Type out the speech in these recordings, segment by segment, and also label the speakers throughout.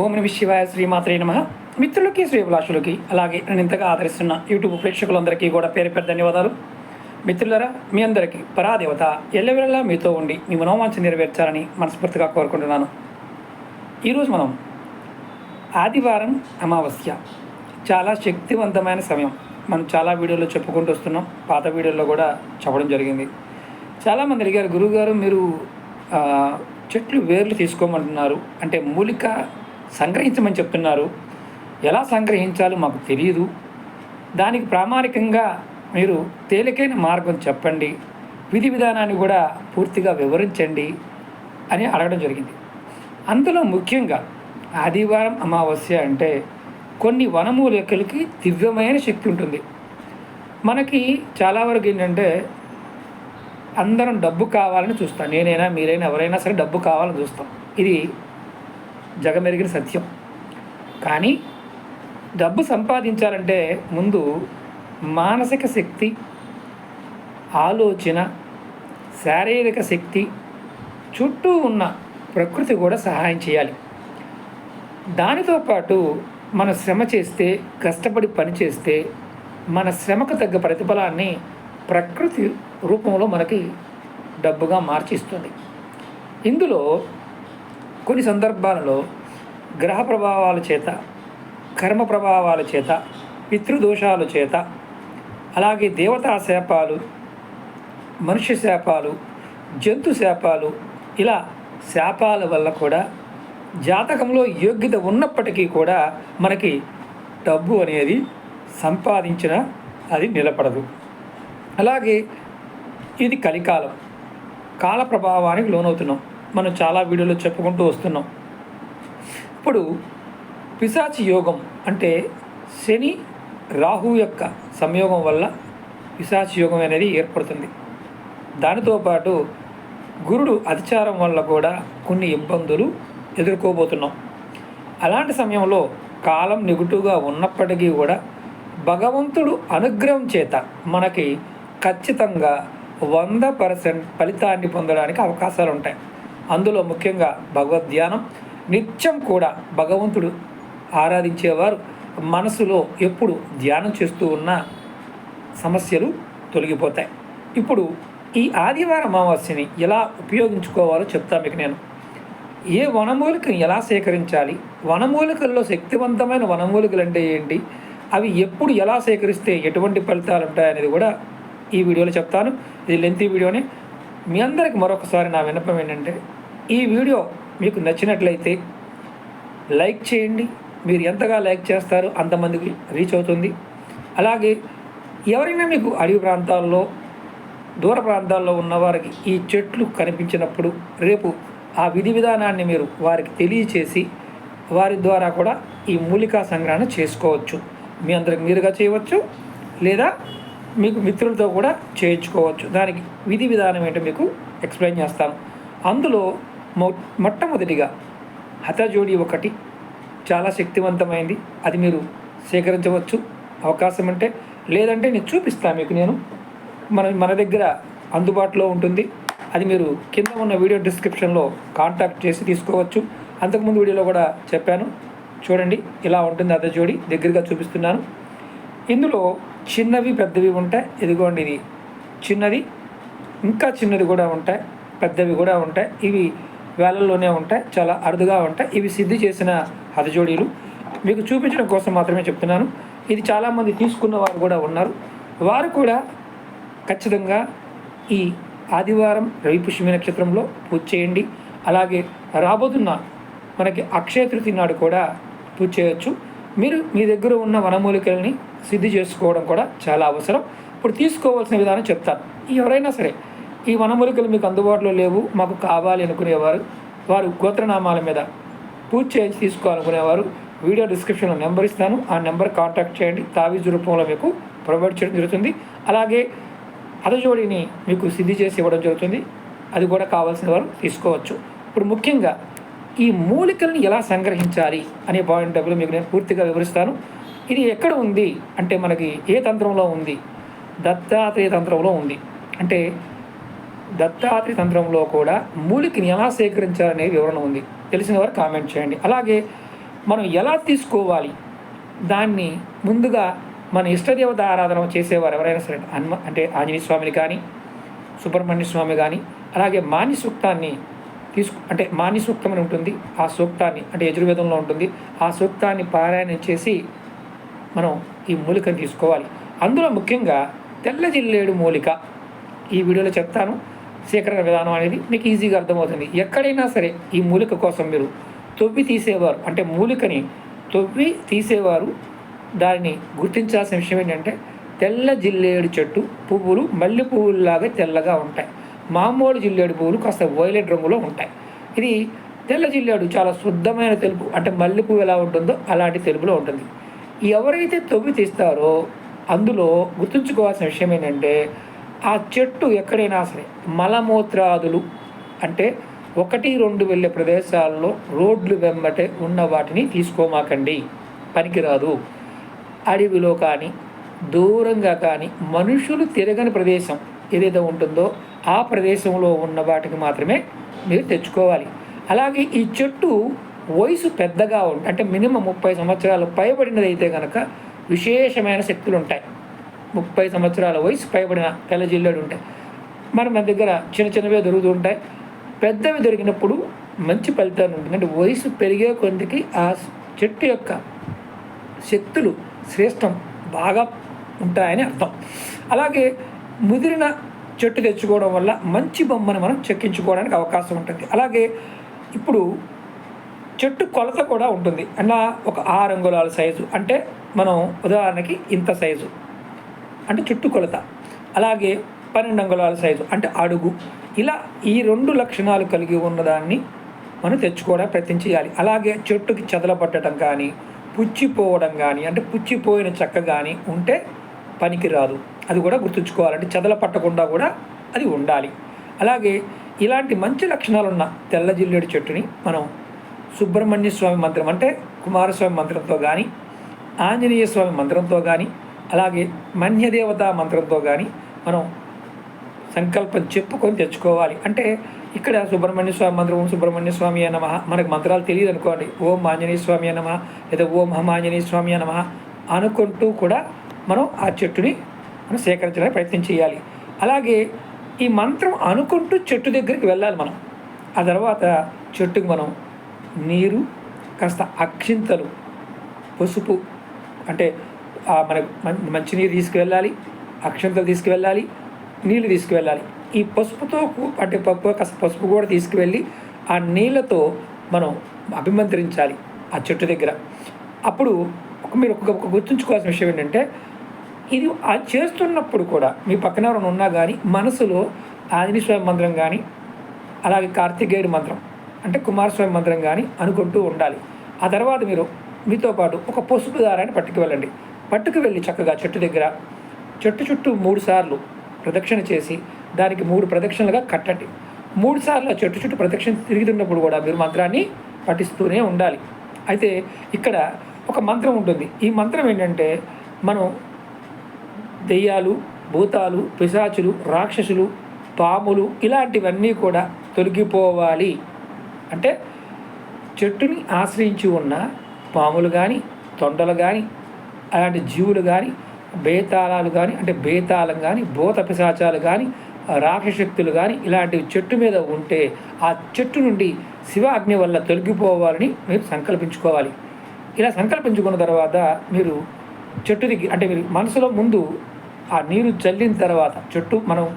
Speaker 1: ఓం నమ శివాయ, శ్రీమాత్రే నమః. మిత్రులకి, శ్రీభిలాషులకి, అలాగే నన్ను ఇంతగా ఆదరిస్తున్న యూట్యూబ్ ప్రేక్షకులందరికీ కూడా పేరు పేరు ధన్యవాదాలు. మిత్రులరా, మీ అందరికీ పరాదేవత ఎల్లవేళలా మీతో ఉండి మీ మనోవాంఛ నెరవేర్చాలని మనస్ఫూర్తిగా కోరుకుంటున్నాను. ఈరోజు మనం ఆదివారం అమావాస్య, చాలా శక్తివంతమైన సమయం. మనం చాలా వీడియోలో చెప్పుకుంటూ వస్తున్నాం, పాత వీడియోలో కూడా చెప్పడం జరిగింది. చాలామంది అడిగారు, గురువుగారు మీరు చెట్లు వేర్లు తీసుకోమంటున్నారు, అంటే మూలిక సంగ్రహించమని చెప్తున్నారు, ఎలా సంగ్రహించాలో మాకు తెలియదు, దానికి ప్రామాణికంగా మీరు తేలికైన మార్గం చెప్పండి, విధి విధానాన్ని కూడా పూర్తిగా వివరించండి అని అడగడం జరిగింది. అందులో ముఖ్యంగా ఆదివారం అమావాస్య అంటే కొన్ని వనమూలికలకి దివ్యమైన శక్తి ఉంటుంది. మనకి చాలా వరకు ఏంటంటే అందరం డబ్బు కావాలని చూస్తాం, నేనైనా మీరైనా ఎవరైనా సరే డబ్బు కావాలని చూస్తాం, ఇది జగమెరిగిన సత్యం. కానీ డబ్బు సంపాదించాలంటే ముందు మానసిక శక్తి, ఆలోచన, శారీరక శక్తి, చుట్టూ ఉన్న ప్రకృతి కూడా సహాయం చేయాలి. దానితో పాటు మన శ్రమ చేస్తే, కష్టపడి పని చేస్తే మన శ్రమకు తగ్గ ప్రతిఫలాన్ని ప్రకృతి రూపంలో మనకి డబ్బుగా మార్చిస్తుంది. ఇందులో కొన్ని సందర్భాలలో గ్రహ ప్రభావాల చేత, కర్మ ప్రభావాల చేత, పితృదోషాల చేత, అలాగే దేవతా శాపాలు, మనుష్య శాపాలు, జంతు శాపాలు, ఇలా శాపాల వల్ల కూడా జాతకంలో యోగ్యత ఉన్నప్పటికీ కూడా మనకి డబ్బు అనేది సంపాదించిన అది నిలబడదు. అలాగే ఇది కలికాలం, కాల ప్రభావానికి లోనవుతున్నాం. మనం చాలా వీడియోలో చెప్పుకుంటూ వస్తున్నాం. ఇప్పుడు పిశాచి యోగం అంటే శని రాహు యొక్క సంయోగం వల్ల పిశాచి యోగం అనేది ఏర్పడుతుంది. దానితో పాటు గురుడు అతిచారం వల్ల కూడా కొన్ని ఇబ్బందులు ఎదుర్కోబోతున్నాం. అలాంటి సమయంలో కాలం నెగిటివ్గా ఉన్నప్పటికీ కూడా భగవంతుడు అనుగ్రహం చేత మనకి ఖచ్చితంగా 100% ఫలితాన్ని పొందడానికి అవకాశాలు ఉంటాయి. అందులో ముఖ్యంగా భగవద్ధ్యానం, నిత్యం కూడా భగవంతుడు ఆరాధించేవారు మనసులో ఎప్పుడు ధ్యానం చేస్తూ ఉన్న సమస్యలు తొలగిపోతాయి. ఇప్పుడు ఈ ఆదివారం అమావాస్యని ఎలా ఉపయోగించుకోవాలో చెప్తా మీకు నేను. ఏ వనమూలికను ఎలా సేకరించాలి, వనమూలికల్లో శక్తివంతమైన వనమూలికలు అంటే ఏంటి, అవి ఎప్పుడు ఎలా సేకరిస్తే ఎటువంటి ఫలితాలు ఉంటాయనేది కూడా ఈ వీడియోలో చెప్తాను. ఇది లెంతీ వీడియోనే. మీ అందరికి మరొకసారి నా విన్నపం ఏంటంటే, ఈ వీడియో మీకు నచ్చినట్లయితే లైక్ చేయండి. మీరు ఎంతగా లైక్ చేస్తారో అంతమందికి రీచ్ అవుతుంది. అలాగే ఎవరైనా మీకు అడవి ప్రాంతాల్లో, దూర ప్రాంతాల్లో ఉన్నవారికి ఈ చెట్లు కనిపించినప్పుడు రేపు ఆ విధి విధానాన్ని మీరు వారికి తెలియచేసి వారి ద్వారా కూడా ఈ మూలికా సంగ్రహణ చేసుకోవచ్చు. మీ అందరికి మీరుగా చేయవచ్చు, లేదా మీకు మిత్రులతో కూడా చేయించుకోవచ్చు. దానికి విధి విధానం ఏంటో మీకు ఎక్స్ప్లెయిన్ చేస్తాను. అందులో మొట్టమొదటిగా హతజోడి ఒకటి చాలా శక్తివంతమైంది, అది మీరు సేకరించవచ్చు అవకాశం అంటే. లేదంటే నేను చూపిస్తాను మీకు, నేను మన దగ్గర అందుబాటులో ఉంటుంది. అది మీరు కింద ఉన్న వీడియో డిస్క్రిప్షన్లో కాంటాక్ట్ చేసి తీసుకోవచ్చు. అంతకుముందు వీడియోలో కూడా చెప్పాను, చూడండి. ఇలా ఉంటుంది హతజోడి, దగ్గరగా చూపిస్తున్నాను. ఇందులో చిన్నవి పెద్దవి ఉంటాయి. ఇదిగోండి, ఇది చిన్నది, ఇంకా చిన్నది కూడా ఉంటాయి, పెద్దవి కూడా ఉంటాయి. ఇవి వేలల్లోనే ఉంటాయి, చాలా అరుదుగా ఉంటాయి. ఇవి సిద్ధి చేసిన హతజోడీలు మీకు చూపించడం కోసం మాత్రమే చెప్తున్నాను. ఇది చాలామంది తీసుకున్న వారు కూడా ఉన్నారు. వారు కూడా ఖచ్చితంగా ఈ ఆదివారం రవి పుష్యమి నక్షత్రంలో పూజ చేయండి. అలాగే రాబోతున్న మనకి అక్షయ తృతీయ నాడు కూడా పూజ చేయొచ్చు. మీరు మీ దగ్గర ఉన్న వనమూలికల్ని సిద్ధి చేసుకోవడం కూడా చాలా అవసరం. ఇప్పుడు తీసుకోవాల్సిన విధానం చెప్తాను. ఎవరైనా సరే ఈ వనమూలికలు మీకు అందుబాటులో లేవు, మాకు కావాలి అనుకునేవారు, వారు గోత్రనామాల మీద పూజ చేసి తీసుకోవాలనుకునేవారు వీడియో డిస్క్రిప్షన్లో నెంబర్ ఇస్తాను, ఆ నెంబర్ కాంటాక్ట్ చేయండి. తావీజు రూపంలో మీకు ప్రొవైడ్ చేయడం జరుగుతుంది. అలాగే హతజోడిని మీకు సిద్ధి చేసి ఇవ్వడం జరుగుతుంది, అది కూడా కావాల్సిన వారు తీసుకోవచ్చు. ఇప్పుడు ముఖ్యంగా ఈ మూలికలను ఎలా సంగ్రహించాలి అనే పాయింట్ డబ్బులు మీకు నేను పూర్తిగా వివరిస్తాను. ఇది ఎక్కడ ఉంది అంటే మనకి ఏ తంత్రంలో ఉంది, దత్తాత్రేయ తంత్రంలో ఉంది. అంటే దత్తాత్రేయ తంత్రంలో కూడా మూలికని ఎలా సేకరించాలనే వివరణ ఉంది. తెలిసిన వారు కామెంట్ చేయండి. అలాగే మనం ఎలా తీసుకోవాలి దాన్ని ముందుగా మన ఇష్టదేవత ఆరాధన చేసేవారు ఎవరైనా సరే అంటే ఆంజనేయ స్వామిని కానీ సుబ్రహ్మణ్య స్వామి కానీ అలాగే మాన్య సూక్తాన్ని అంటే మాన్య సూక్తం అని ఉంటుంది. ఆ సూక్తాన్ని అంటే యజుర్వేదంలో ఉంటుంది. ఆ సూక్తాన్ని పారాయణం చేసి మనం ఈ మూలికను తీసుకోవాలి. అందులో ముఖ్యంగా తెల్ల జిల్లేడు మూలిక ఈ వీడియోలో చెప్తాను. సేకరణ విధానం అనేది మీకు ఈజీగా అర్థమవుతుంది. ఎక్కడైనా సరే ఈ మూలిక కోసం మీరు తవ్వి తీసేవారు అంటే మూలికని తవ్వి తీసేవారు దానిని గుర్తించాల్సిన విషయం ఏంటంటే తెల్ల జిల్లేడు చెట్టు పువ్వులు మల్లె పువ్వుల్లాగా తెల్లగా ఉంటాయి. మామూలు జిల్లేడు పువ్వులు కాస్త వైలెట్ రంగులో ఉంటాయి. ఇది తెల్ల జిల్లేడు చాలా శుద్ధమైన తెలుపు అంటే మల్లె పువ్వు ఎలా ఉంటుందో అలాంటి తెలుపులో ఉంటుంది. ఎవరైతే తవ్వి తీస్తారో అందులో గుర్తుంచుకోవాల్సిన విషయం ఏంటంటే ఆ చెట్టు ఎక్కడైనా సరే మలమూత్రాదులు అంటే 1-2 వెళ్ళే ప్రదేశాల్లో రోడ్లు వెంబటే ఉన్న వాటిని తీసుకోమాకండి, పనికిరాదు. అడవిలో కానీ దూరంగా కానీ మనుషులు తిరగని ప్రదేశం ఏదైతే ఉంటుందో ఆ ప్రదేశంలో ఉన్న వాటికి మాత్రమే మీరు తెచ్చుకోవాలి. అలాగే ఈ చెట్టు వయసు పెద్దగా అంటే మినిమం 30 సంవత్సరాలు పైబడినది అయితే కనుక విశేషమైన శక్తులు ఉంటాయి. 30 సంవత్సరాల వయసు పైబడిన తెల్ల జిల్లేడు ఉంటాయి. మన దగ్గర చిన్న చిన్నవే దొరుకుతూ ఉంటాయి. పెద్దవి దొరికినప్పుడు మంచి ఫలితాలు ఉంటుంది. అంటే వయసు పెరిగే కొద్దికి ఆ చెట్టు యొక్క శక్తులు శ్రేష్టం బాగా ఉంటాయని అర్థం. అలాగే ముదిరిన చెట్టు తెచ్చుకోవడం వల్ల మంచి బొమ్మను మనం చెక్కించుకోవడానికి అవకాశం ఉంటుంది. అలాగే ఇప్పుడు చెట్టు కొలత కూడా ఉంటుంది. అలా ఒక 6 అంగుళాల సైజు అంటే మనం ఉదాహరణకి ఇంత సైజు అంటే చుట్టు కొలత. అలాగే 12 అంగుళాల సైజు అంటే అడుగు. ఇలా ఈ 2 లక్షణాలు కలిగి ఉన్నదాన్ని మనం తెచ్చుకోవడానికి ప్రయత్నం చేయాలి. అలాగే చెట్టుకి చెదల పట్టడం కానీ పుచ్చిపోవడం కానీ అంటే పుచ్చిపోయిన చెక్క కానీ ఉంటే పనికిరాదు. అది కూడా గుర్తుంచుకోవాలంటే చెదల పట్టకుండా కూడా అది ఉండాలి. అలాగే ఇలాంటి మంచి లక్షణాలున్న తెల్ల జిల్లేడు చెట్టుని మనం సుబ్రహ్మణ్య స్వామి మంత్రం అంటే కుమారస్వామి మంత్రంతో కానీ ఆంజనేయ స్వామి మంత్రంతో కానీ అలాగే మన్యదేవత మంత్రంతో కానీ మనం సంకల్పం చెప్పుకొని తెచ్చుకోవాలి. అంటే ఇక్కడ సుబ్రహ్మణ్య స్వామి మంత్రం ఓం సుబ్రహ్మణ్య స్వామి నమః మనకు మంత్రాలు తెలియదు అనుకోండి, ఓం ఆంజనేయ స్వామి నమః లేదా ఓం హం ఆంజనేయ స్వామి నమః అనుకుంటూ కూడా మనం ఆ చెట్టుని మనం సేకరించడానికి ప్రయత్నం చేయాలి. అలాగే ఈ మంత్రం అనుకుంటూ చెట్టు దగ్గరికి వెళ్ళాలి మనం. ఆ తర్వాత చెట్టుకి మనం నీరు కాస్త అక్షింతలు పసుపు అంటే మన మంచినీరు తీసుకువెళ్ళాలి, అక్షింతలు తీసుకువెళ్ళాలి, నీళ్ళు తీసుకువెళ్ళాలి. ఈ పసుపుతో అంటే కాస్త పసుపు కూడా తీసుకువెళ్ళి ఆ నీళ్ళతో మనం అభిమంత్రించాలి ఆ చెట్టు దగ్గర. అప్పుడు మీరు ఒక గుర్తుంచుకోవాల్సిన విషయం ఏంటంటే ఇది చేస్తున్నప్పుడు కూడా మీ పక్కన ఎవరైనా ఉన్నా కానీ మనసులో ఆంజనేయ స్వామి మంత్రం కానీ అలాగే కార్తికేయుడి మంత్రం అంటే కుమారస్వామి మంత్రం కానీ అనుకుంటూ ఉండాలి. ఆ తర్వాత మీరు మీతో పాటు ఒక పసుపు దారాన్ని పట్టుకు వెళ్ళి చక్కగా చెట్టు దగ్గర చెట్టు చుట్టూ 3 సార్లు ప్రదక్షిణ చేసి దానికి 3 ప్రదక్షిణలుగా కట్టండి. 3 సార్లు చెట్టు చుట్టూ ప్రదక్షిణ తిరుగుతున్నప్పుడు కూడా మీరు మంత్రాన్ని పఠిస్తూనే ఉండాలి. అయితే ఇక్కడ ఒక మంత్రం ఉంటుంది. ఈ మంత్రం ఏంటంటే మనం దెయ్యాలు, భూతాలు, పిశాచులు, రాక్షసులు, పాములు ఇలాంటివన్నీ కూడా తొలగిపోవాలి అంటే చెట్టుని ఆశ్రయించి ఉన్న పాములు కానీ తొండలు కానీ అలాంటి జీవులు కానీ బేతాళాలు కానీ అంటే బేతాళం కానీ భూత పిశాచాలు కానీ రాక్షశక్తులు కానీ ఇలాంటివి చెట్టు మీద ఉంటే ఆ చెట్టు నుండి శివ అగ్ని వల్ల తొలగిపోవాలని మీరు సంకల్పించుకోవాలి. ఇలా సంకల్పించుకున్న తర్వాత మీరు చెట్టు దగ్గర అంటే మీరు మనసులో ముందు ఆ నీరు చల్లిన తర్వాత చెట్టు మనం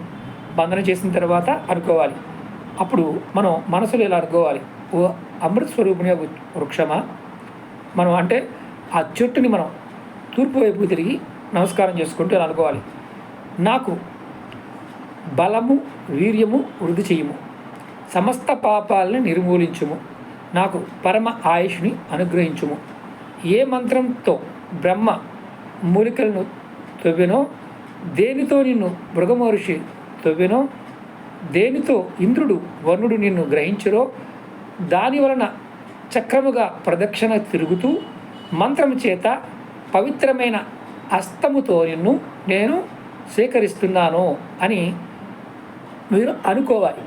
Speaker 1: బంధన చేసిన తర్వాత అనుకోవాలి. అప్పుడు మనం మనసులో ఇలా అనుకోవాలి, ఓ అమృత స్వరూపిణి వృక్షమా మనం అంటే ఆ చెట్టుని మనం తూర్పు వైపు తిరిగి నమస్కారం చేసుకుంటూ ఇలా అనుకోవాలి, నాకు బలము వీర్యము వృద్ధి చెయ్యము, సమస్త పాపాలని నిర్మూలించుము, నాకు పరమ ఆయుష్ని అనుగ్రహించుము. ఏ మంత్రంతో బ్రహ్మ మూలికలను తవ్వెనో, దేనితో నిన్ను మృగమహర్షి తవ్వెనో, దేనితో ఇంద్రుడు వరుణుడు నిన్ను గ్రహించరో దాని వలన చక్రముగా ప్రదక్షిణ తిరుగుతూ మంత్రము చేత పవిత్రమైన హస్తముతో నిన్ను నేను సేకరిస్తున్నాను అని మీరు అనుకోవాలి.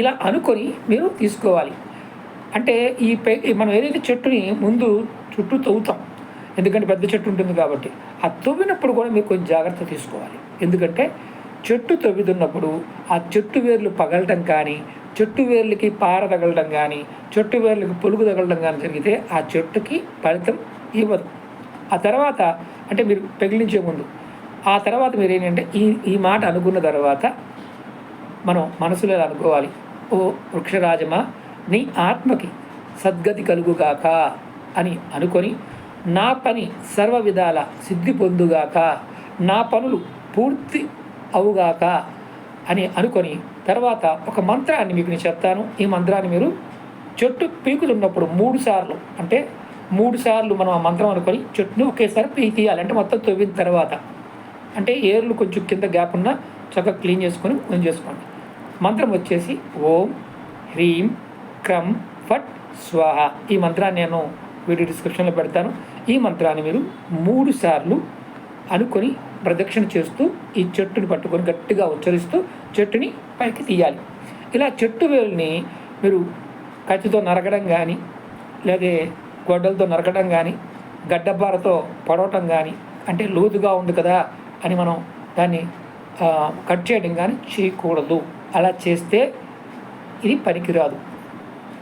Speaker 1: ఇలా అనుకొని మీరు తీసుకోవాలి. అంటే మనం ఏదైతే చెట్టుని ముందు చుట్టూ తవ్వుతాం, ఎందుకంటే పెద్ద చెట్టు ఉంటుంది కాబట్టి. ఆ తవ్వినప్పుడు కూడా మీరు కొంచెం జాగ్రత్త తీసుకోవాలి. ఎందుకంటే చెట్టు తవ్వుతున్నప్పుడు ఆ చెట్టు వేర్లు పగలటం కానీ, చెట్టు వేర్లకి పార తగలడం కానీ, చెట్టు వేర్లకి పులుగు తగలడం కానీ జరిగితే ఆ చెట్టుకి ఫలితం ఇవ్వదు. ఆ తర్వాత అంటే మీరు పెగిలించే ముందు ఆ తర్వాత మీరు ఏంటంటే ఈ మాట అనుకున్న తర్వాత మనం మనసులో అనుకోవాలి, ఓ వృక్షరాజమా, నీ ఆత్మకి సద్గతి కలుగుగాక అని అనుకొని, నా పని సర్వ విధాల సిద్ధి పొందుగాక, నా పనులు పూర్తి అవుగాక అని అనుకొని తర్వాత ఒక మంత్రాన్ని మీకు నేను చెప్తాను. ఈ మంత్రాన్ని మీరు చెట్టు పీకుతున్నప్పుడు 3 సార్లు, అంటే 3 సార్లు మనం ఆ మంత్రం అనుకొని చెట్టుని ఒకేసారి పీకి తీయాలి. అంటే మొత్తం తవ్విన తర్వాత, అంటే ఏర్లు కొంచెం కింద గ్యాప్ ఉన్నా చక్కగా క్లీన్ చేసుకొని ఉంచేసుకోండి. మంత్రం వచ్చేసి ఓం హ్రీం క్రం ఫట్ స్వాహ. ఈ మంత్రాన్ని నేను వీడియో డిస్క్రిప్షన్లో పెడతాను. ఈ మంత్రాన్ని మీరు 3 సార్లు అనుకొని ప్రదక్షిణ చేస్తూ ఈ చెట్టుని పట్టుకొని గట్టిగా ఉచ్చరిస్తూ చెట్టుని పైకి తీయాలి. ఇలా చెట్టు వేలుని మీరు కత్తితో నరకడం కానీ, లేదా గొడ్డలతో నరకడం కానీ, గడ్డపారతో పొడవటం కానీ, అంటే లోతుగా ఉంది కదా అని మనం దాన్ని కట్ చేయడం కానీ చేయకూడదు. అలా చేస్తే ఇది పనికిరాదు,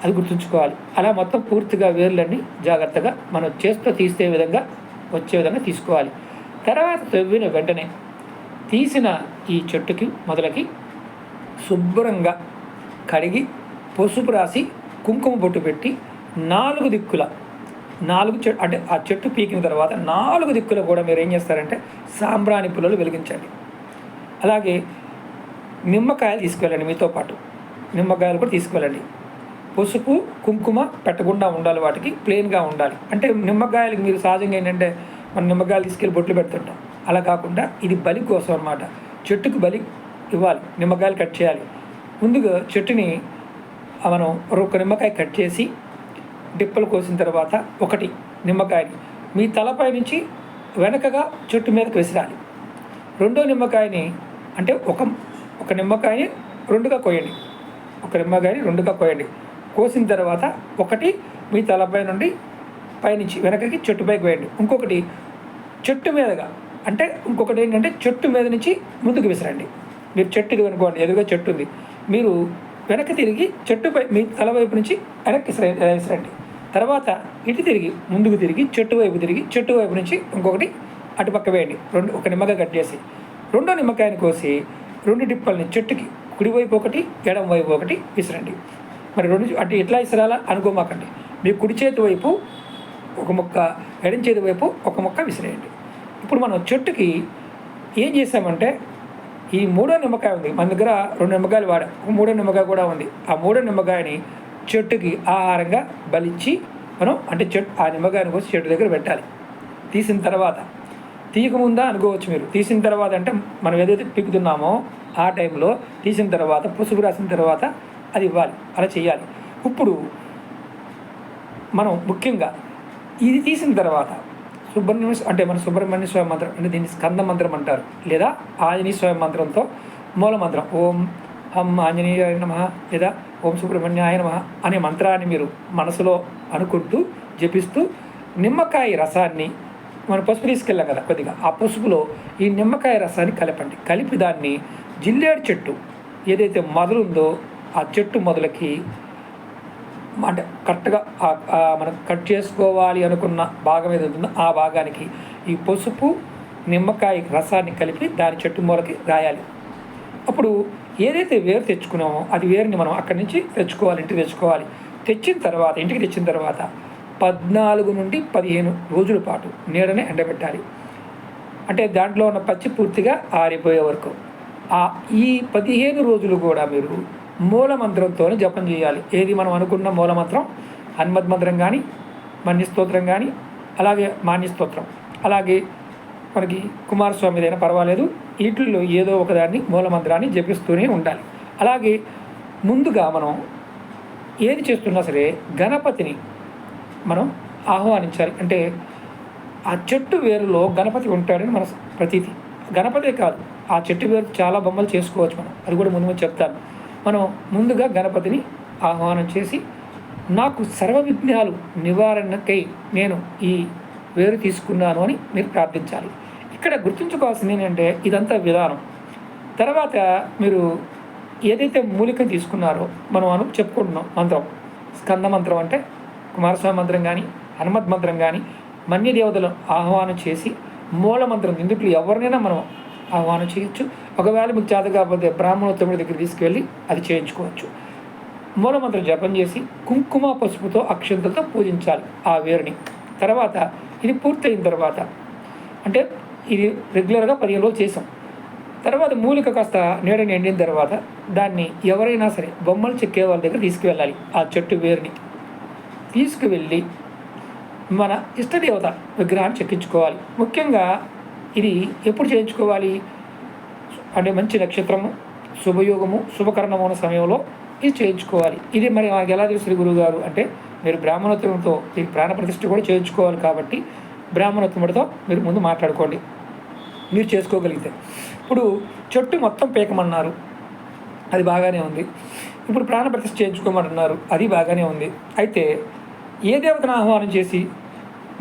Speaker 1: అది గుర్తుంచుకోవాలి. అలా మొత్తం పూర్తిగా వేర్లన్నీ జాగ్రత్తగా మనం చేస్తూ తీసే విధంగా వచ్చే విధంగా తీసుకోవాలి. తర్వాత తవ్విన వెంటనే తీసిన ఈ చెట్టుకి మొదలకి శుభ్రంగా కడిగి పసుపు రాసి కుంకుమ బొట్టు పెట్టి 4 దిక్కుల అంటే ఆ చెట్టు పీకిన తర్వాత 4 దిక్కుల కూడా మీరు ఏం చేస్తారంటే సాంబ్రాణి పుల్లలు వెలిగించండి. అలాగే నిమ్మకాయలు తీసుకువెళ్ళండి, మీతో పాటు నిమ్మకాయలు కూడా తీసుకువెళ్ళండి. పసుపు కుంకుమ పెట్టకుండా ఉండాలి, వాటికి ప్లెయిన్గా ఉండాలి. అంటే నిమ్మకాయలకి మీరు సహజంగా ఏంటంటే మనం నిమ్మకాయలు తీసుకెళ్ళి బొట్లు పెడుతుంటాం, అలా కాకుండా ఇది బలి కోసం అన్నమాట. చెట్టుకు బలి ఇవ్వాలి, నిమ్మకాయలు కట్ చేయాలి. ముందుగా చెట్టుని మనం ఒక నిమ్మకాయ కట్ చేసి డిప్పలు కోసిన తర్వాత ఒకటి నిమ్మకాయని మీ తలపై నుంచి వెనకగా చెట్టు మీదకి విసిరాలి. రెండో నిమ్మకాయని అంటే ఒక నిమ్మకాయని 2గా కోయండి. ఒక నిమ్మకాయని 2గా కోయండి. కోసిన తర్వాత ఒకటి మీ తలపై నుండి పైనుంచి వెనకకి చెట్టు పైకి వేయండి. ఇంకొకటి చెట్టు మీదగా, అంటే ఇంకొకటి ఏంటంటే చెట్టు మీద నుంచి ముందుకు విసరండి. మీరు చెట్టుకి అనుకోండి, ఎదురుగా చెట్టు ఉంది, మీరు వెనక్కి తిరిగి చెట్టుపై మీ తల వైపు నుంచి వెనక్కి విసరండి. తర్వాత ఇటు తిరిగి ముందుకు తిరిగి చెట్టు వైపు నుంచి ఇంకొకటి అటుపక్క వేయండి. ఒక నిమ్మకాయ కట్ చేసి రెండో నిమ్మకాయని కోసి 2 డిప్పల్ని చెట్టుకి కుడివైపు ఒకటి ఎడం వైపు ఒకటి విసరండి. మరి 2 అంటే ఎట్లా విసరాలా అనుకోమాకండి. మీ కుడి చేతి వైపు ఒక మొక్క, ఎడం చేతి వైపు ఒక మొక్క విసిరేయండి. ఇప్పుడు మనం చెట్టుకి ఏం చేసామంటే ఈ 3వ నిమ్మకాయ ఉంది మన దగ్గర, 2 నిమ్మకాయలు వాడాం, 3వ నిమ్మకాయ కూడా ఉంది. ఆ 3వ నిమ్మకాయని చెట్టుకి ఆహారంగా బలిచ్చి మనం అంటే ఆ నిమ్మకాయని కోసి చెట్టు దగ్గర పెట్టాలి. తీసిన తర్వాత తీయకముందా అనుకోవచ్చు మీరు, తీసిన తర్వాత అంటే మనం ఏదైతే పీకుతున్నామో ఆ టైంలో తీసిన తర్వాత పసుపు రాసిన తర్వాత అది ఇవ్వాలి. అలా చేయాలి. ఇప్పుడు మనం ముఖ్యంగా ఇది తీసిన తర్వాత సుబ్రహ్మణ్య స్వామి మంత్రం, అంటే దీన్ని స్కంద మంత్రం అంటారు, లేదా ఆంజనేయ స్వామి మంత్రంతో మూల మంత్రం ఓం హం ఆంజనేయాయ నమః లేదా ఓం సుబ్రహ్మణ్యాయ నమః అనే మంత్రాన్ని మీరు మనసులో అనుకుంటూ జపిస్తూ నిమ్మకాయ రసాన్ని మనం పసుపు తీసుకెళ్ళాం కదా కొద్దిగా, ఆ పసుపులో ఈ నిమ్మకాయ రసాన్ని కలపండి. కలిపి దాన్ని జిల్లేడు చెట్టు ఏదైతే మొదలుందో ఆ చెట్టు మొదలకి అంటే కరెక్ట్గా మనం కట్ చేసుకోవాలి అనుకున్న భాగం ఏది ఉంటుందో ఆ భాగానికి ఈ పసుపు నిమ్మకాయ రసాన్ని కలిపి దాని చెట్టు మూలకి రాయాలి. అప్పుడు ఏదైతే వేరు తెచ్చుకున్నామో అది వేరుని మనం అక్కడి నుంచి తెచ్చుకోవాలి, ఇంటికి తెచ్చుకోవాలి. ఇంటికి తెచ్చిన తర్వాత 14 నుండి 15 రోజుల పాటు నీడనే ఎండబెట్టాలి. అంటే దాంట్లో ఉన్న పచ్చి పూర్తిగా ఆరిపోయే వరకు. ఈ 15 రోజులు కూడా మీరు మూలమంత్రంతో జపం చేయాలి. ఏది మనం అనుకున్న మూలమంత్రం, హనుమద్ మంత్రం కానీ, మన్యస్తోత్రం కానీ, అలాగే మాన్యస్తోత్రం, అలాగే మనకి కుమారస్వామిదైనా పర్వాలేదు, వీటిల్లో ఏదో ఒకదాన్ని మూలమంత్రాన్ని జపిస్తూనే ఉండాలి. అలాగే ముందుగా మనం ఏది చేస్తున్నా సరే గణపతిని మనం ఆహ్వానించాలి. అంటే ఆ చెట్టు వేరులో గణపతి ఉంటాడని మన ప్రతీతి. గణపతే కాదు, ఆ చెట్టు వేరు చాలా బొమ్మలు చేసుకోవచ్చు మనం, అది కూడా ముందు చెప్తాను. మనం ముందుగా గణపతిని ఆహ్వానం చేసి నాకు సర్వ విఘ్నాలు నివారణకై నేను ఈ వేరు తీసుకున్నాను అని మీరు ప్రార్థించాలి. ఇక్కడ గుర్తుంచుకోవాల్సింది ఏంటంటే ఇదంతా విధానం. తర్వాత మీరు ఏదైతే మూలికను తీసుకున్నారో మనం చెప్పుకుంటున్నాం మంత్రం, స్కంద మంత్రం అంటే కుమారస్వామి మంత్రం కానీ, హనుమత్ మంత్రం కానీ, మన్య దేవతలను ఆహ్వానం చేసి మూల మంత్రం ఇందుట్లో ఎవరినైనా మనం ఆహ్వానం చేయొచ్చు. ఒకవేళ మీకు చేత కాకపోతే బ్రాహ్మణోత్తముడి దగ్గర తీసుకెళ్ళి అది చేయించుకోవచ్చు. మూలమంత్రం జపం చేసి కుంకుమ పసుపుతో అక్షంతలతో పూజించాలి ఆ వేరుని. తర్వాత ఇది పూర్తయిన తర్వాత అంటే ఇది రెగ్యులర్గా 15 రోజులు చేసాం. తర్వాత మూలిక కాస్త నీడని ఎండిన తర్వాత దాన్ని ఎవరైనా సరే బొమ్మలు చెక్కే వాళ్ళ దగ్గర తీసుకువెళ్ళాలి. ఆ చెట్టు వేరుని తీసుకువెళ్ళి మన ఇష్టదేవత విగ్రహాన్ని చెక్కించుకోవాలి. ముఖ్యంగా ఇది ఎప్పుడు చేయించుకోవాలి అంటే మంచి నక్షత్రము, శుభయోగము, శుభకరణము ఉన్న సమయంలో ఇది చేయించుకోవాలి. ఇది మరి మాకు ఎలా తెలుసు గురువు గారు అంటే మీరు బ్రాహ్మణోత్తముడితో ఈ ప్రాణప్రతిష్ఠ కూడా చేయించుకోవాలి కాబట్టి బ్రాహ్మణోత్తముడితో మీరు ముందు మాట్లాడుకోండి మీరు చేసుకోగలిగితే. ఇప్పుడు చెట్టు మొత్తం పీకమన్నారు, అది బాగానే ఉంది. ఇప్పుడు ప్రాణప్రతిష్ఠ చేయించుకోమంటున్నారు, అది బాగానే ఉంది. అయితే ఏ దేవతను ఆహ్వానం చేసి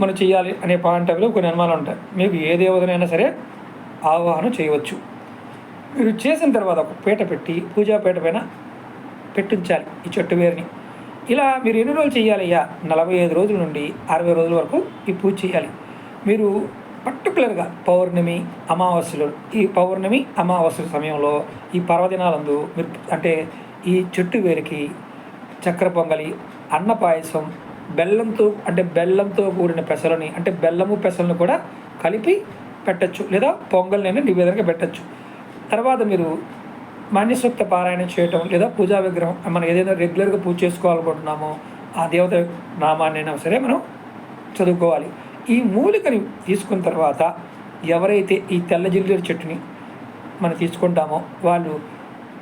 Speaker 1: మనం చేయాలి అనే పాయింట్ ఆఫ్ వ్యూలో కొన్ని అనుమానాలు ఉంటాయి. మీకు ఏ దేవతనైనా సరే ఆహ్వానం చేయవచ్చు. మీరు చేసిన తర్వాత ఒక పీట పెట్టి పూజాపీట పైన పెట్టించాలి ఈ చెట్టు వేరుని. ఇలా మీరు ఎన్ని రోజులు చేయాలయ్యా? 45 రోజుల నుండి 60 రోజుల వరకు ఈ పూజ చేయాలి. మీరు పర్టికులర్గా పౌర్ణమి, అమావాస్యలు, ఈ పౌర్ణమి అమావాస్యల సమయంలో ఈ పర్వదినాలందు మీరు అంటే ఈ చెట్టు వేరికి చక్కెర పొంగలి, అన్న పాయసం, బెల్లంతో కూడిన పెసలని అంటే బెల్లము పెసలను కూడా కలిపి పెట్టచ్చు, లేదా పొంగల్ని నివేదనగా పెట్టచ్చు. తర్వాత మీరు మన్యసూక్త పారాయణం చేయటం, లేదా పూజా విగ్రహం మనం ఏదైనా రెగ్యులర్గా పూజ చేసుకోవాలనుకుంటున్నామో ఆ దేవత నామాన్ని అయినా సరే మనం చదువుకోవాలి. ఈ మూలికని తీసుకున్న తర్వాత ఎవరైతే ఈ తెల్ల జిల్లేడు చెట్టుని మనం తీసుకుంటామో వాళ్ళు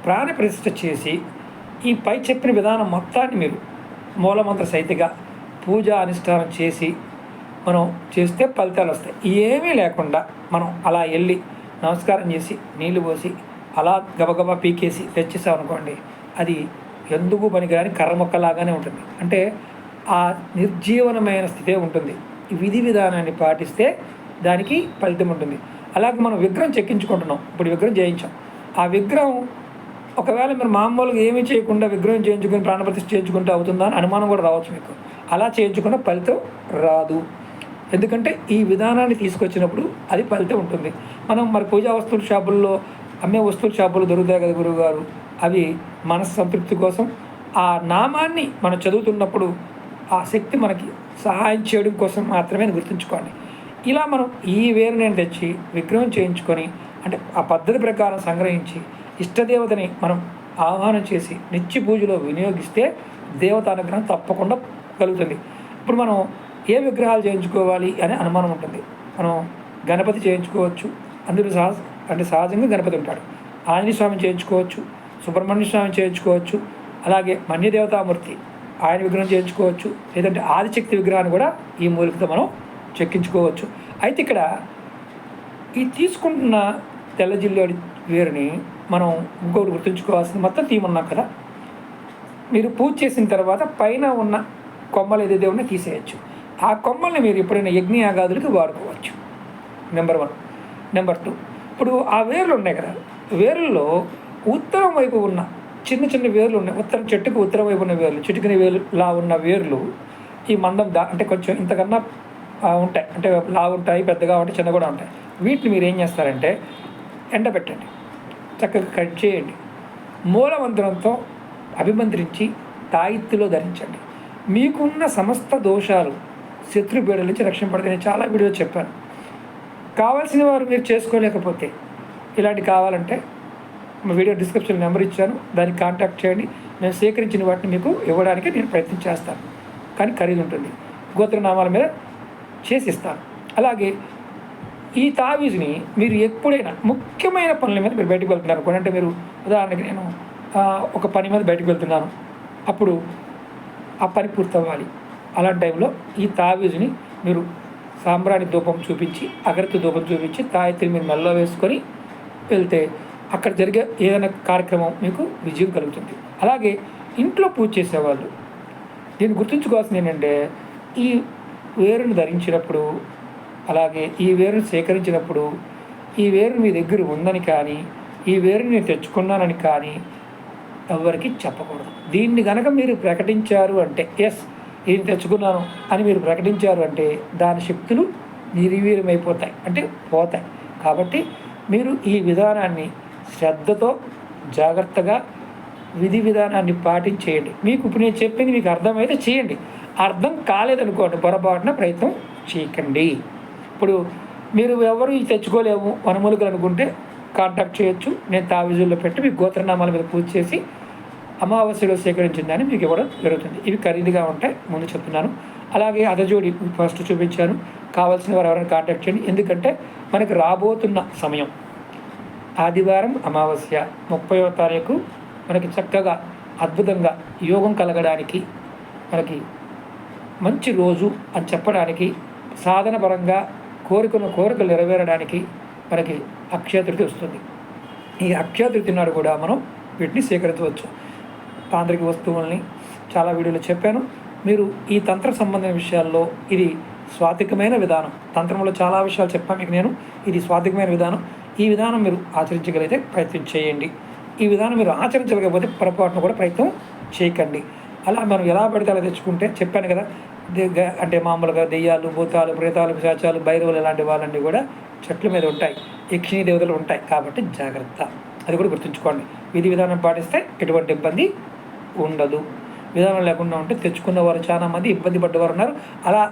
Speaker 1: ప్రాణప్రతిష్ఠ చేసి ఈ పై చెప్పిన విధానం మొత్తాన్ని మీరు మూలమంత్ర సహితంగా పూజా అనుష్ఠానం చేసి మనం చేస్తే ఫలితాలు వస్తాయి. ఏమీ లేకుండా మనం అలా వెళ్ళి నమస్కారం చేసి నీళ్లు పోసి అలా గబగబా పీకేసి తెచ్చేసామనుకోండి, అది ఎందుకు పనికిరాని కర్ర మొక్కలాగానే ఉంటుంది. అంటే ఆ నిర్జీవనమైన స్థితే ఉంటుంది. ఈ విధి విధానాన్ని పాటిస్తే దానికి ఫలితం ఉంటుంది. అలాగే మనం విగ్రహం చెక్కించుకుంటున్నాం, ఇప్పుడు విగ్రహం చేయించాం. ఆ విగ్రహం ఒకవేళ మీరు మామూలుగా ఏమీ చేయకుండా విగ్రహం చేయించుకుని ప్రాణప్రతిష్ఠ చేయించుకుంటే అవుతుందా అని అనుమానం కూడా రావచ్చు మీకు. అలా చేయించుకున్న ఫలితం రాదు. ఎందుకంటే ఈ విధానాన్ని తీసుకొచ్చినప్పుడు అది ఫలితం ఉంటుంది. మనం మరి పూజా వస్తువుల షాపుల్లో అమ్మే వస్తువుల షాపులు దొరుకుతాయి కదా గురువు గారు, అవి మనసు సంతృప్తి కోసం ఆ నామాన్ని మనం చదువుతున్నప్పుడు ఆ శక్తి మనకి సహాయం చేయడం కోసం మాత్రమే గుర్తుంచుకోండి. ఇలా మనం ఈ వేరుని తెచ్చి విగ్రహం చేయించుకొని అంటే ఆ పద్ధతి ప్రకారం సంగ్రహించి ఇష్టదేవతని మనం ఆహ్వానం చేసి నిత్య పూజలో వినియోగిస్తే దేవత అనుగ్రహం తప్పకుండా కలుగుతుంది. ఇప్పుడు మనం ఏ విగ్రహాలు చేయించుకోవాలి అనే అనుమానం ఉంటుంది. మనం గణపతి చేయించుకోవచ్చు, అందులో సహజంగా గణపతి ఉంటాడు. ఆంజనేయ స్వామిని చేయించుకోవచ్చు, సుబ్రహ్మణ్య స్వామిని చేయించుకోవచ్చు, అలాగే మన్యదేవతామూర్తి ఆయన విగ్రహం చేయించుకోవచ్చు, లేదంటే ఆదిశక్తి విగ్రహాన్ని కూడా ఈ మూలికతో మనం చెక్కించుకోవచ్చు. అయితే ఇక్కడ ఈ తీసుకుంటున్న తెల్ల జిల్లేడు వేరుని మనం ఇంకొకటి గుర్తుంచుకోవాల్సింది, మొత్తం తీయమన్నాం కదా, మీరు పూజ చేసిన తర్వాత పైన ఉన్న కొమ్మలు ఏదైతే ఉన్నా తీసేయచ్చు. ఆ కొమ్మల్ని మీరు ఎప్పుడైనా యజ్ఞయాగాదులకి వాడుకోవచ్చు. నెంబర్ 1. నెంబర్ 2, ఇప్పుడు ఆ వేర్లు ఉన్నాయి కదా, వేర్లలో ఉత్తరం వైపు ఉన్న చిన్న చిన్న వేర్లు ఉన్నాయి. ఉత్తరం చెట్టుకు ఉత్తరం వైపు ఉన్న వేర్లు, చిటికిన వేర్లా ఉన్న వేర్లు ఈ మందం అంటే కొంచెం ఇంతకన్నా ఉంటాయి, అంటే లా ఉంటాయి, పెద్దగా ఉంటాయి, చిన్న కూడా ఉంటాయి. వీటిని మీరు ఏం చేస్తారంటే ఎండబెట్టండి, చక్కగా కట్ చేయండి, మూలమంత్రంతో అభిమంత్రించి తాయిత్తులో ధరించండి. మీకున్న సమస్త దోషాలు శత్రుపీడల నుంచి రక్షణ పడితే నేను చాలా వీడియో చెప్పాను. కావాల్సిన వారు మీరు చేసుకోలేకపోతే ఇలాంటి కావాలంటే మా వీడియో డిస్క్రిప్షన్ నెంబర్ ఇచ్చాను, దానికి కాంటాక్ట్ చేయండి. నేను సేకరించిన వాటిని మీకు ఇవ్వడానికి నేను ప్రయత్నం చేస్తాను, కానీ ఖరీదు ఉంటుంది. గోత్రనామాల మీద చేసి ఇస్తాను. అలాగే ఈ తావీజుని మీరు ఎప్పుడైనా ముఖ్యమైన పనుల మీద మీరు బయటకు వెళ్తున్నారు అనుకోండి, అంటే మీరు ఉదాహరణకి నేను ఒక పని మీద బయటకు వెళ్తున్నాను, అప్పుడు ఆ పని పూర్తవ్వాలి. అలాంటి టైంలో ఈ తావీజుని మీరు సాంబ్రాణి ధూపం చూపించి, అగరత్తి ధూపం చూపించి తాయెత్తిని మీరు మెల్లో వేసుకొని వెళ్తే అక్కడ జరిగే ఏదైనా కార్యక్రమం మీకు విజయం కలుగుతుంది. అలాగే ఇంట్లో పూజ చేసేవాళ్ళు దీన్ని గుర్తుంచుకోవాల్సింది ఏంటంటే, ఈ వేరుని ధరించినప్పుడు, అలాగే ఈ వేరుని సేకరించినప్పుడు, ఈ వేరు మీ దగ్గర ఉందని కానీ, ఈ వేరుని నేను తెచ్చుకున్నానని కానీ ఎవ్వరికీ చెప్పకూడదు. దీన్ని గనక మీరు ప్రకటించారు అంటే, యెస్ ఇది తెచ్చుకున్నాను అని మీరు ప్రకటించారు అంటే, దాని శక్తులు నిర్వీర్యమైపోతాయి, అంటే పోతాయి. కాబట్టి మీరు ఈ విధానాన్ని శ్రద్ధతో, జాగ్రత్తగా విధి విధానాన్ని పాటించేయండి. మీకు ఇప్పుడు నేను చెప్పింది మీకు అర్థమైతే చేయండి. అర్థం కాలేదనుకోండి, పొరపాటున ప్రయత్నం చేయకండి. ఇప్పుడు మీరు ఎవరు ఇది తెచ్చుకోలేము వనమూలికలు అనుకుంటే కాంటాక్ట్ చేయొచ్చు. నేను తావిజుల్లో పెట్టి మీకు గోత్రనామాల మీద పూజ చేసి అమావాస్యలో సేకరించిందని మీకు ఇవ్వడం జరుగుతుంది. ఇవి ఖరీదుగా ఉంటాయి, ముందు చెప్తున్నాను. అలాగే అదజోడి ఫస్ట్ చూపించాను. కావాల్సిన వారు ఎవరైనా కాంటాక్ట్ చేయండి. ఎందుకంటే మనకి రాబోతున్న సమయం ఆదివారం అమావాస్య 30వ తారీఖు మనకి చక్కగా అద్భుతంగా యోగం కలగడానికి, మనకి మంచి రోజు అని చెప్పడానికి, సాధన పరంగా కోరికలు నెరవేరడానికి మనకి అక్షయ తృతీయ వస్తుంది. ఈ అక్షయ తృతీయ నాడు కూడా మనం వీటిని స్వీకరించవచ్చు. తాంత్రిక వస్తువుల్ని చాలా వీడియోలో చెప్పాను. మీరు ఈ తంత్ర సంబంధమైన విషయాల్లో ఇది స్వాతికమైన విధానం. తంత్రంలో చాలా విషయాలు చెప్పాను మీకు నేను. ఇది స్వాతికమైన విధానం. ఈ విధానం మీరు ఆచరించగలిగితే ప్రయత్నం చేయండి. ఈ విధానం మీరు ఆచరించలేకపోతే పొరపాటున కూడా ప్రయత్నం చేయకండి. అలా మనం ఎలా పడితే అలా తెచ్చుకుంటే చెప్పాను కదా, అంటే మామూలుగా దెయ్యాలు, భూతాలు, ప్రేతాలు, పిశాచాలు, భైరవులు ఇలాంటి వాళ్ళన్నీ కూడా చెట్ల మీద ఉంటాయి, యక్షిణీ దేవతలు ఉంటాయి. కాబట్టి జాగ్రత్త, అది కూడా గుర్తుంచుకోండి. విధి విధానం పాటిస్తే ఎటువంటి ఇబ్బంది ఉండదు. విధానం లేకుండా ఉంటే తెచ్చుకున్న వారు చాలామంది ఇబ్బంది పడ్డవారు ఉన్నారు. అలా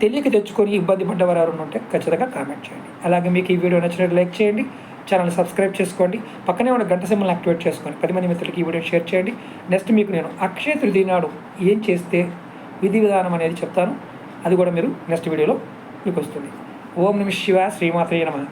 Speaker 1: తెలియక తెచ్చుకొని ఇబ్బంది పడ్డవారు ఎవరైనా ఉంటే ఖచ్చితంగా కామెంట్ చేయండి. అలాగే మీకు ఈ వీడియో నచ్చినట్టు లైక్ చేయండి, ఛానల్ సబ్స్క్రైబ్ చేసుకోండి, పక్కనే ఉన్న గంట సింబల్ని యాక్టివేట్ చేసుకోండి. 10 మంది మిత్రులకి ఈ వీడియో షేర్ చేయండి. నెక్స్ట్ మీకు నేను అక్షయ తృతీయ నాడు ఏం చేస్తే విధి విధానం అనేది చెప్తాను. అది కూడా మీరు నెక్స్ట్ వీడియోలో మీకు వస్తుంది. ఓం నమః శివాయ, శ్రీమాత్రే నమః.